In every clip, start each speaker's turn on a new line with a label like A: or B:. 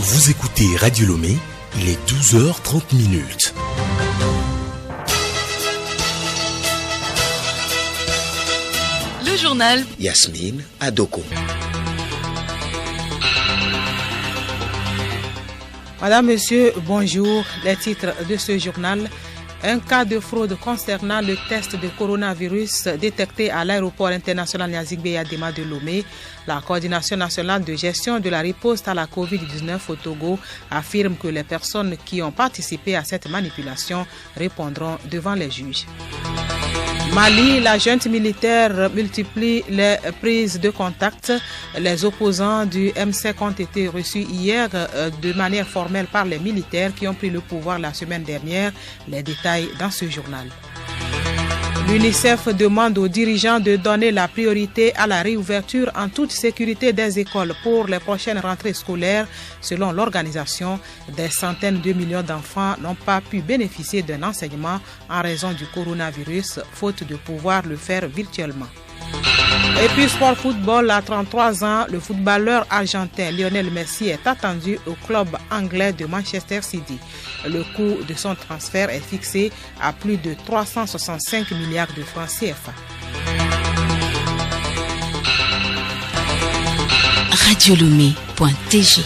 A: Vous écoutez Radio Lomé, il est 12h30.
B: Le journal
C: Yasmine Adoko.
D: Madame, Monsieur, bonjour. Les titres de ce journal. Un cas de fraude concernant le test de coronavirus détecté à l'aéroport international Gnassingbé Eyadema de Lomé. La coordination nationale de gestion de la riposte à la COVID-19 au Togo affirme que les personnes qui ont participé à cette manipulation répondront devant les juges. Mali, la junte militaire multiplie les prises de contact. Les opposants du MSEC ont été reçus hier de manière formelle par les militaires qui ont pris le pouvoir la semaine dernière. Les détails dans ce journal. L'UNICEF demande aux dirigeants de donner la priorité à la réouverture en toute sécurité des écoles pour les prochaines rentrées scolaires. Selon l'organisation, des centaines de millions d'enfants n'ont pas pu bénéficier d'un enseignement en raison du coronavirus, faute de pouvoir le faire virtuellement. Et puis sport football, à 33 ans, le footballeur argentin Lionel Messi est attendu au club anglais de Manchester City. Le coût de son transfert est fixé à plus de 365 milliards de francs CFA.
B: radiolomé.tg.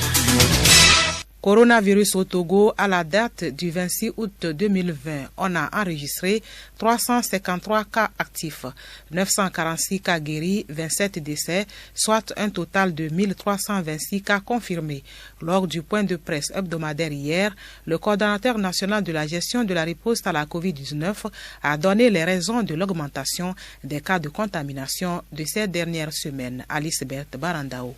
D: Coronavirus au Togo, à la date du 26 août 2020, on a enregistré 353 cas actifs, 946 cas guéris, 27 décès, soit un total de 1326 cas confirmés. Lors du point de presse hebdomadaire hier, le coordonnateur national de la gestion de la riposte à la COVID-19 a donné les raisons de l'augmentation des cas de contamination de ces dernières semaines. Alice Berthe Barandao.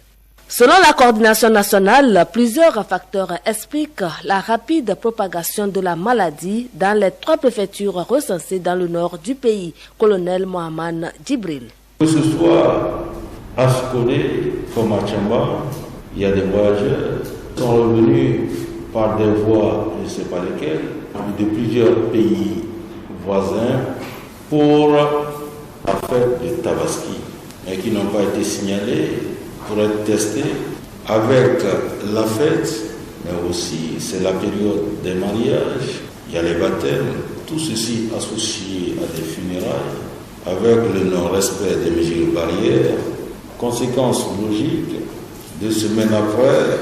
E: Selon la coordination nationale, plusieurs facteurs expliquent la rapide propagation de la maladie dans les 3 préfectures recensées dans le nord du pays. Colonel Mohamed Djibril.
F: Que ce soit à Skodé comme à Tchamba, il y a des voyageurs qui sont revenus par des voies, je ne sais pas lesquelles, de plusieurs pays voisins pour la fête de Tabaski, mais qui n'ont pas été signalés pour être testés avec la fête, mais aussi c'est la période des mariages, il y a les baptêmes, tout ceci associé à des funérailles, avec le non-respect des mesures barrières. Conséquence logique, 2 semaines après,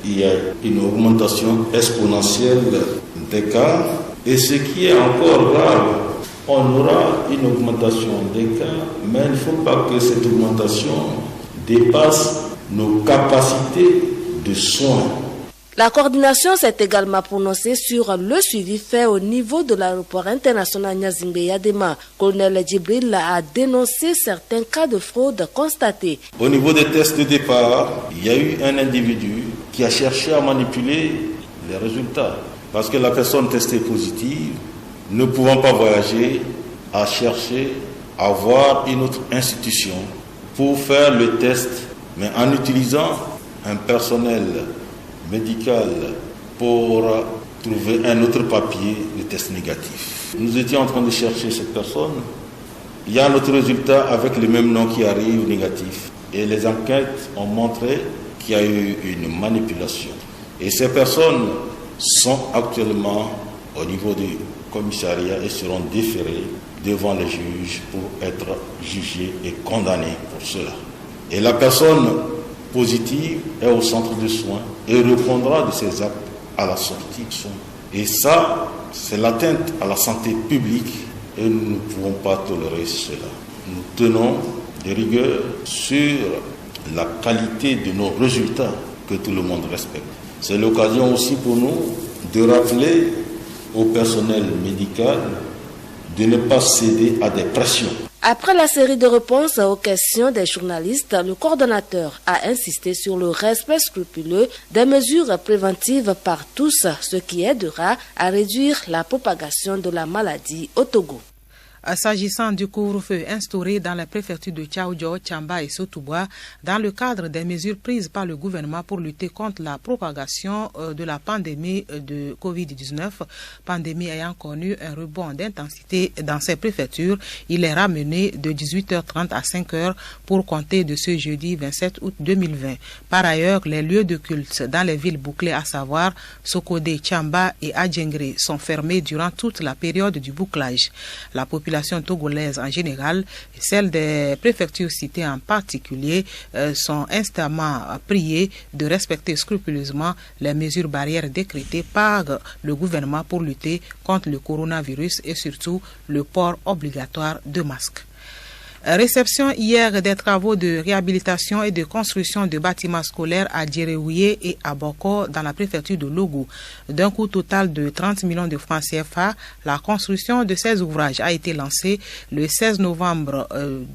F: il y a une augmentation exponentielle des cas, et ce qui est encore grave, on aura une augmentation des cas, mais il ne faut pas que cette augmentation dépasse nos capacités de soins.
E: La coordination s'est également prononcée sur le suivi fait au niveau de l'aéroport international Gnassingbé Eyadema. Colonel Djibril a dénoncé certains cas de fraude constatés.
F: Au niveau des tests de départ, il y a eu un individu qui a cherché à manipuler les résultats. Parce que la personne testée positive, ne pouvant pas voyager, a cherché à voir une autre institution pour faire le test, mais en utilisant un personnel médical pour trouver un autre papier de test négatif. Nous étions en train de chercher cette personne. Il y a un autre résultat avec le même nom qui arrive négatif. Et les enquêtes ont montré qu'il y a eu une manipulation. Et ces personnes sont actuellement au niveau du commissariat et seront déférées devant les juges pour être jugées et condamnées pour cela. Et la personne positive est au centre de soins et répondra de ses actes à la sortie de soins. Et ça, c'est l'atteinte à la santé publique et nous ne pouvons pas tolérer cela. Nous tenons des rigueurs sur la qualité de nos résultats que tout le monde respecte. C'est l'occasion aussi pour nous de rappeler au personnel médical de ne pas céder à des pressions.
E: Après la série de réponses aux questions des journalistes, le coordonnateur a insisté sur le respect scrupuleux des mesures préventives par tous, ce qui aidera à réduire la propagation de la maladie au Togo.
D: S'agissant du couvre-feu instauré dans les préfectures de Tchaoudjo, Tchamba et Sotouboua, dans le cadre des mesures prises par le gouvernement pour lutter contre la propagation de la pandémie de Covid-19, pandémie ayant connu un rebond d'intensité dans ces préfectures, il est ramené de 18h30 à 5h pour compter de ce jeudi 27 août 2020. Par ailleurs, les lieux de culte dans les villes bouclées, à savoir Sokodé, Tchamba et Adjengré, sont fermés durant toute la période du bouclage. La population togolaise en général et celle des préfectures citées en particulier sont instamment priées de respecter scrupuleusement les mesures barrières décrétées par le gouvernement pour lutter contre le coronavirus et surtout le port obligatoire de masques. Réception hier des travaux de réhabilitation et de construction de bâtiments scolaires à Djereouye et à Boko dans la préfecture de Logou. D'un coût total de 30 millions de francs CFA, la construction de ces ouvrages a été lancée le 16 novembre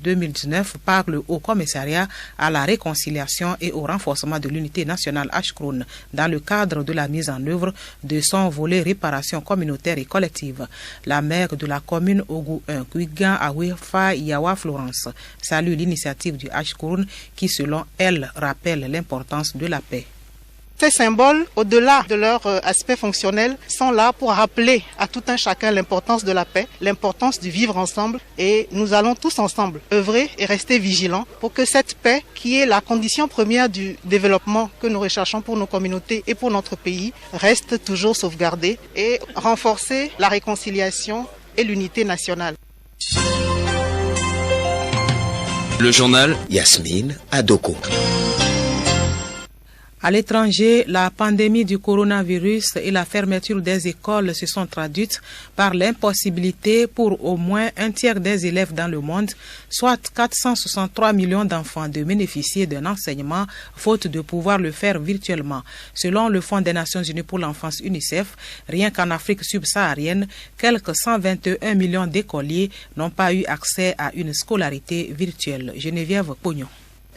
D: 2019 par le Haut Commissariat à la réconciliation et au renforcement de l'unité nationale Ashkroun dans le cadre de la mise en œuvre de son volet réparation communautaire et collective. La maire de la commune Ogou 1, Kouigan Awifa Yawa Florence, salue l'initiative du Ashkroun qui, selon elle, rappelle l'importance de la paix.
C: Ces symboles, au-delà de leur aspect fonctionnel, sont là pour rappeler à tout un chacun l'importance de la paix, l'importance du vivre ensemble, et nous allons tous ensemble œuvrer et rester vigilants pour que cette paix, qui est la condition première du développement que nous recherchons pour nos communautés et pour notre pays, reste toujours sauvegardée et renforcer la réconciliation et l'unité nationale.
A: Le journal Yasmine Adoko.
D: À l'étranger, la pandémie du coronavirus et la fermeture des écoles se sont traduites par l'impossibilité pour au moins un tiers des élèves dans le monde, soit 463 millions d'enfants, de bénéficier d'un enseignement, faute de pouvoir le faire virtuellement. Selon le Fonds des Nations Unies pour l'enfance UNICEF, rien qu'en Afrique subsaharienne, quelques 121 millions d'écoliers n'ont pas eu accès à une scolarité virtuelle. Geneviève Pognon.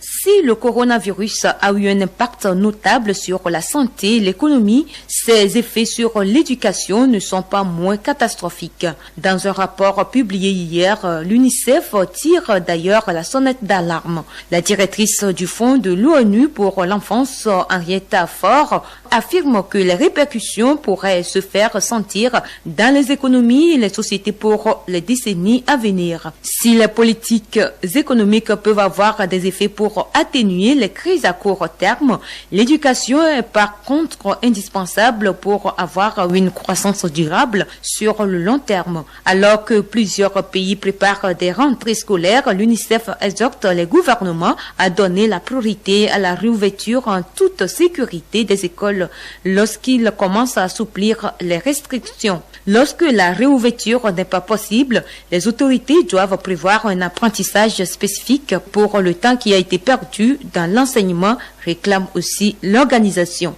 E: Si le coronavirus a eu un impact notable sur la santé et l'économie, ses effets sur l'éducation ne sont pas moins catastrophiques. Dans un rapport publié hier, l'UNICEF tire d'ailleurs la sonnette d'alarme. La directrice du Fonds de l'ONU pour l'enfance, Henrietta Fore, affirme que les répercussions pourraient se faire sentir dans les économies et les sociétés pour les décennies à venir. Si les politiques économiques peuvent avoir des effets pour atténuer les crises à court terme, l'éducation est par contre indispensable pour avoir une croissance durable sur le long terme. Alors que plusieurs pays préparent des rentrées scolaires, l'UNICEF exhorte les gouvernements à donner la priorité à la réouverture en toute sécurité des écoles lorsqu'ils commencent à assouplir les restrictions. Lorsque la réouverture n'est pas possible, les autorités doivent prévoir un apprentissage spécifique pour le temps qui a été perdu dans l'enseignement, réclame aussi l'organisation.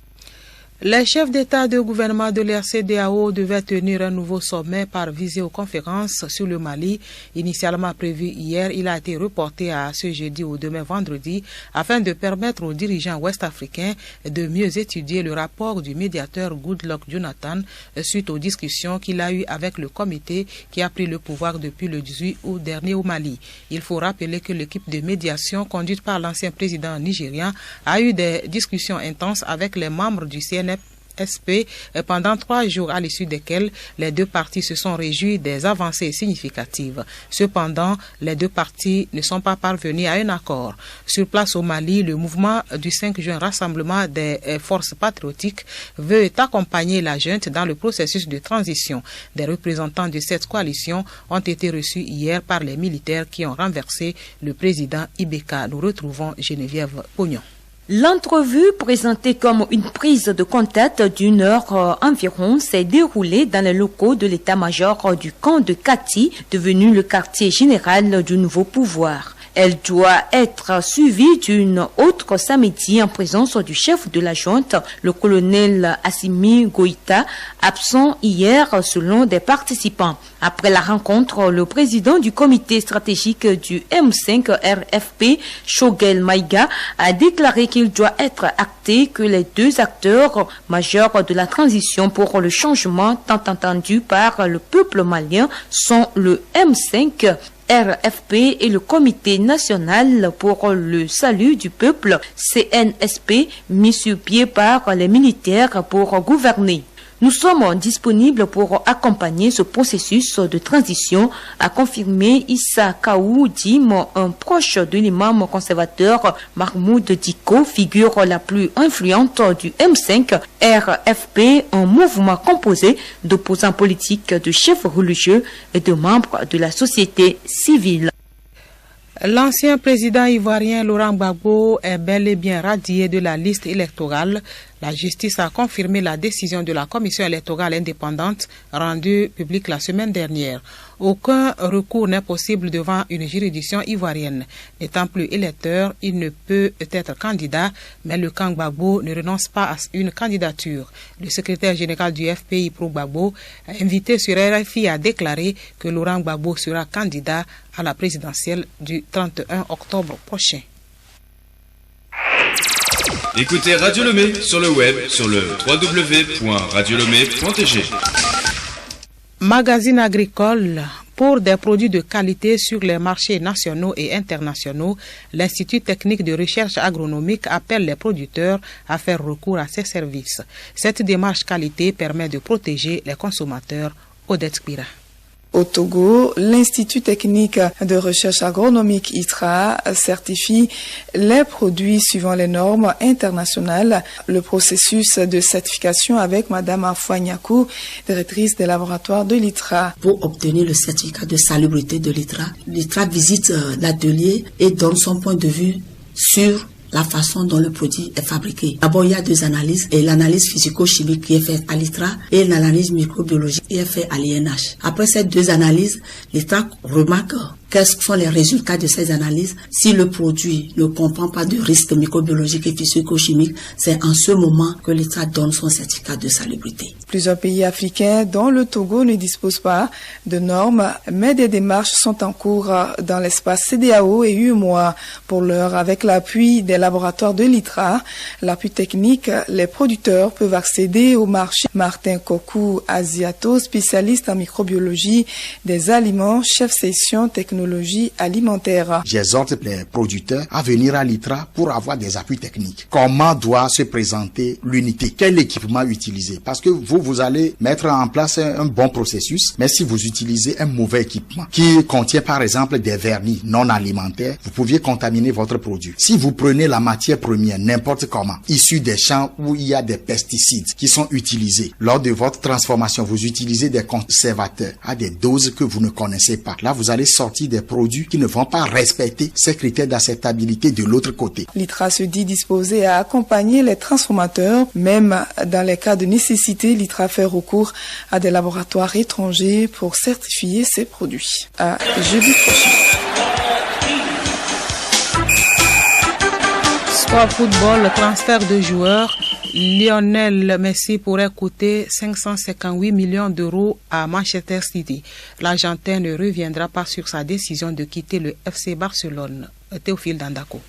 D: Les chefs d'État et de gouvernement de l'RCDAO devaient tenir un nouveau sommet par visioconférence sur le Mali. Initialement prévu hier, il a été reporté à ce jeudi ou demain vendredi afin de permettre aux dirigeants ouest-africains de mieux étudier le rapport du médiateur Goodluck Jonathan suite aux discussions qu'il a eues avec le comité qui a pris le pouvoir depuis le 18 août dernier au Mali. Il faut rappeler que l'équipe de médiation conduite par l'ancien président nigérian a eu des discussions intenses avec les membres du CNSP pendant 3 jours, à l'issue desquels les deux parties se sont réjouies des avancées significatives. Cependant, les deux parties ne sont pas parvenues à un accord. Sur place au Mali, le mouvement du 5 juin, Rassemblement des forces patriotiques, veut accompagner la junte dans le processus de transition. Des représentants de cette coalition ont été reçus hier par les militaires qui ont renversé le président Ibeka. Nous retrouvons Geneviève Pognon.
E: L'entrevue, présentée comme une prise de contact d'une heure environ, s'est déroulée dans les locaux de l'état-major du camp de Kati, devenu le quartier général du nouveau pouvoir.
G: Elle doit être suivie d'une autre samedi en présence du chef de la junte, le colonel Assimi Goïta, absent hier selon des participants. Après la rencontre, le président du comité stratégique du M5 RFP, Shogel Maïga, a déclaré qu'il doit être acté que les deux acteurs majeurs de la transition pour le changement tant entendu par le peuple malien sont le M5 RFP et le Comité national pour le salut du peuple, CNSP, mis sur pied par les militaires pour gouverner. Nous sommes disponibles pour accompagner ce processus de transition, a confirmé Issa Kaou Dim, un proche de l'imam conservateur Mahmoud Diko, figure la plus influente du M5 RFP, un mouvement composé d'opposants politiques, de chefs religieux et de membres de la société civile.
D: L'ancien président ivoirien Laurent Gbagbo est bel et bien radié de la liste électorale. La justice a confirmé la décision de la commission électorale indépendante rendue publique la semaine dernière. Aucun recours n'est possible devant une juridiction ivoirienne. N'étant plus électeur, il ne peut être candidat, mais le camp Gbagbo ne renonce pas à une candidature. Le secrétaire général du FPI Pro Gbagbo, invité sur RFI, a déclaré que Laurent Gbagbo sera candidat à la présidentielle du 31 octobre prochain.
H: Écoutez Radio Lomé sur le web sur le www.radiolomé.tg.
D: Magazine agricole. Pour des produits de qualité sur les marchés nationaux et internationaux, l'Institut technique de recherche agronomique appelle les producteurs à faire recours à ses services. Cette démarche qualité permet de protéger les consommateurs. Odette Pira.
I: Au Togo, l'Institut technique de recherche agronomique ITRA certifie les produits suivant les normes internationales. Le processus de certification avec Madame Afoua Nyakou, directrice des laboratoires de l'ITRA.
J: Pour obtenir le certificat de salubrité de l'ITRA visite l'atelier et donne son point de vue sur la façon dont le produit est fabriqué. D'abord, il y a deux analyses, et l'analyse physico-chimique qui est faite à l'ITRA et l'analyse microbiologique qui est faite à l'INH. Après ces deux analyses, l'ITRA remarque quels sont les résultats de ces analyses. Si le produit ne comprend pas de risques microbiologiques et physico-chimiques, c'est en ce moment que l'ITRA donne son certificat de salubrité.
I: Plusieurs pays africains, dont le Togo, ne disposent pas de normes, mais des démarches sont en cours dans l'espace CEDEAO et UEMOA. Pour l'heure, avec l'appui des laboratoires de l'ITRA, l'appui technique, les producteurs peuvent accéder au marché. Martin Kokou Asiato, spécialiste en microbiologie des aliments, chef section technologie alimentaire.
K: J'exhorte les producteurs à venir à l'ITRA pour avoir des appuis techniques. Comment doit se présenter l'unité? Quel équipement utiliser? Parce que vous allez mettre en place un bon processus, mais si vous utilisez un mauvais équipement qui contient par exemple des vernis non alimentaires, vous pouviez contaminer votre produit. Si vous prenez la matière première n'importe comment, issue des champs où il y a des pesticides qui sont utilisés, lors de votre transformation, vous utilisez des conservateurs à des doses que vous ne connaissez pas. Là, vous allez sortir des produits qui ne vont pas respecter ces critères d'acceptabilité de l'autre côté.
I: L'ITRA se dit disposé à accompagner les transformateurs. Même dans les cas de nécessité, l'ITRA fait recours à des laboratoires étrangers pour certifier ses produits. À jeudi prochain.
D: Sport football, transfert de joueurs. Lionel Messi pourrait coûter 558 millions d'euros à Manchester City. L'Argentin ne reviendra pas sur sa décision de quitter le FC Barcelone. Théophile Dandako.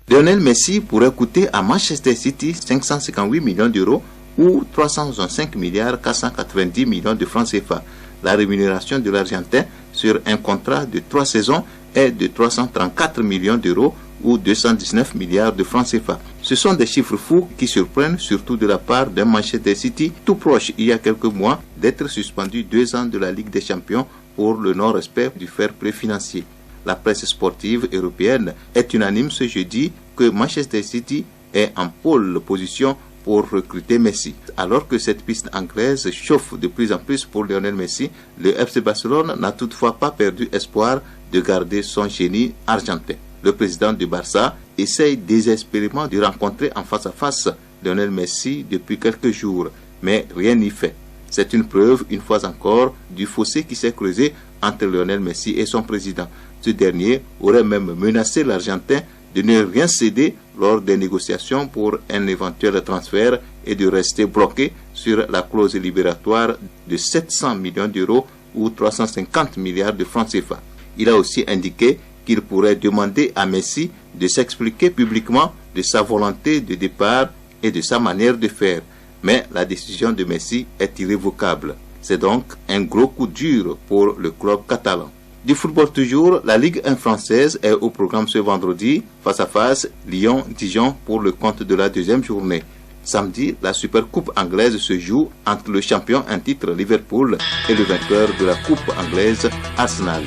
L: Lionel Messi pourrait coûter à Manchester City 558 millions d'euros ou 365 milliards 490 millions de francs CFA. La rémunération de l'Argentin sur un contrat de 3 saisons est de 334 millions d'euros ou 219 milliards de francs CFA. Ce sont des chiffres fous qui surprennent, surtout de la part d'un Manchester City tout proche, il y a quelques mois, d'être suspendu 2 ans de la Ligue des Champions pour le non-respect du fair play financier. La presse sportive européenne est unanime ce jeudi que Manchester City est en pole position pour recruter Messi. Alors que cette piste anglaise chauffe de plus en plus pour Lionel Messi, le FC Barcelone n'a toutefois pas perdu espoir de garder son génie argentin. Le président du Barça essaye désespérément de rencontrer en face à face Lionel Messi depuis quelques jours, mais rien n'y fait. C'est une preuve, une fois encore, du fossé qui s'est creusé entre Lionel Messi et son président. Ce dernier aurait même menacé l'Argentin de ne rien céder lors des négociations pour un éventuel transfert et de rester bloqué sur la clause libératoire de 700 millions d'euros ou 350 milliards de francs CFA. Il a aussi indiqué qu'il pourrait demander à Messi de s'expliquer publiquement de sa volonté de départ et de sa manière de faire. Mais la décision de Messi est irrévocable. C'est donc un gros coup dur pour le club catalan. Du football toujours, la Ligue 1 française est au programme ce vendredi, face à face, Lyon-Dijon pour le compte de la deuxième journée. Samedi, la Supercoupe anglaise se joue entre le champion en titre Liverpool et le vainqueur de la Coupe anglaise Arsenal.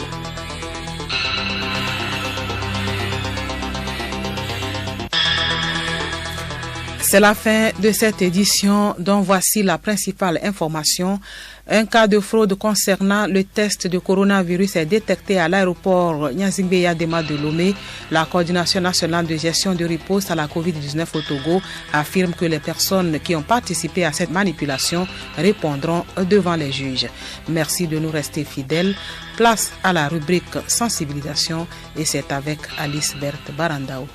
D: C'est la fin de cette édition dont voici la principale information. Un cas de fraude concernant le test de coronavirus est détecté à l'aéroport Gnassingbé-Yadema de Lomé. La coordination nationale de gestion de riposte à la COVID-19 au Togo affirme que les personnes qui ont participé à cette manipulation répondront devant les juges. Merci de nous rester fidèles. Place à la rubrique sensibilisation et c'est avec Alice Berthe Barandao.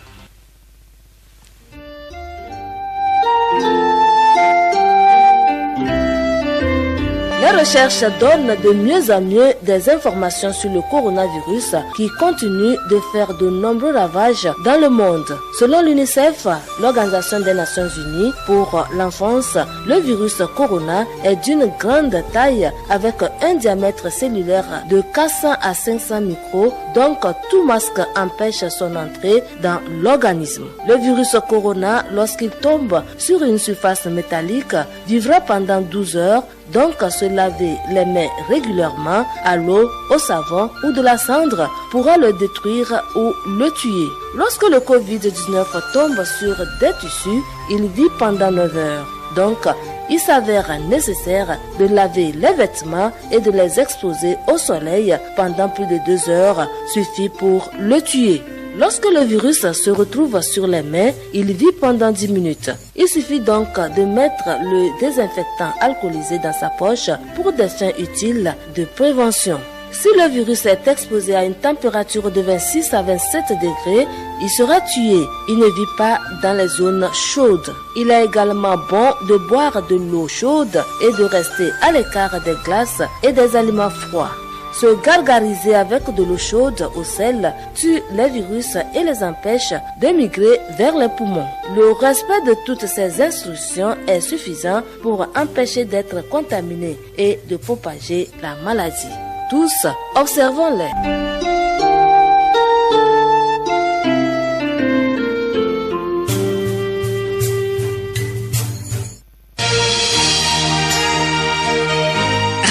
E: Les recherches donnent de mieux en mieux des informations sur le coronavirus qui continue de faire de nombreux ravages dans le monde. Selon l'UNICEF, l'Organisation des Nations Unies pour l'enfance, le virus corona est d'une grande taille avec un diamètre cellulaire de 400 à 500 micros, donc tout masque empêche son entrée dans l'organisme. Le virus corona, lorsqu'il tombe sur une surface métallique, vivra pendant 12 heures, donc se laver les mains régulièrement à l'eau, au savon ou de la cendre pourra le détruire ou le tuer. Lorsque le Covid-19 tombe sur des tissus, il vit pendant 9 heures. Donc, il s'avère nécessaire de laver les vêtements et de les exposer au soleil pendant plus de 2 heures, suffit pour le tuer. Lorsque le virus se retrouve sur les mains, il vit pendant 10 minutes. Il suffit donc de mettre le désinfectant alcoolisé dans sa poche pour des fins utiles de prévention. Si le virus est exposé à une température de 26 à 27 degrés, il sera tué. Il ne vit pas dans les zones chaudes. Il est également bon de boire de l'eau chaude et de rester à l'écart des glaces et des aliments froids. Se gargariser avec de l'eau chaude au sel tue les virus et les empêche de migrer vers les poumons. Le respect de toutes ces instructions est suffisant pour empêcher d'être contaminé et de propager la maladie. Tous, observons-les.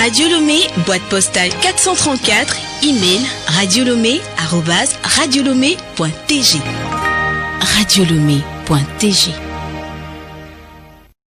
B: Radio Lomé, boîte postale 434, email radiolomé@radiolomé.tg. Radiolomé.tg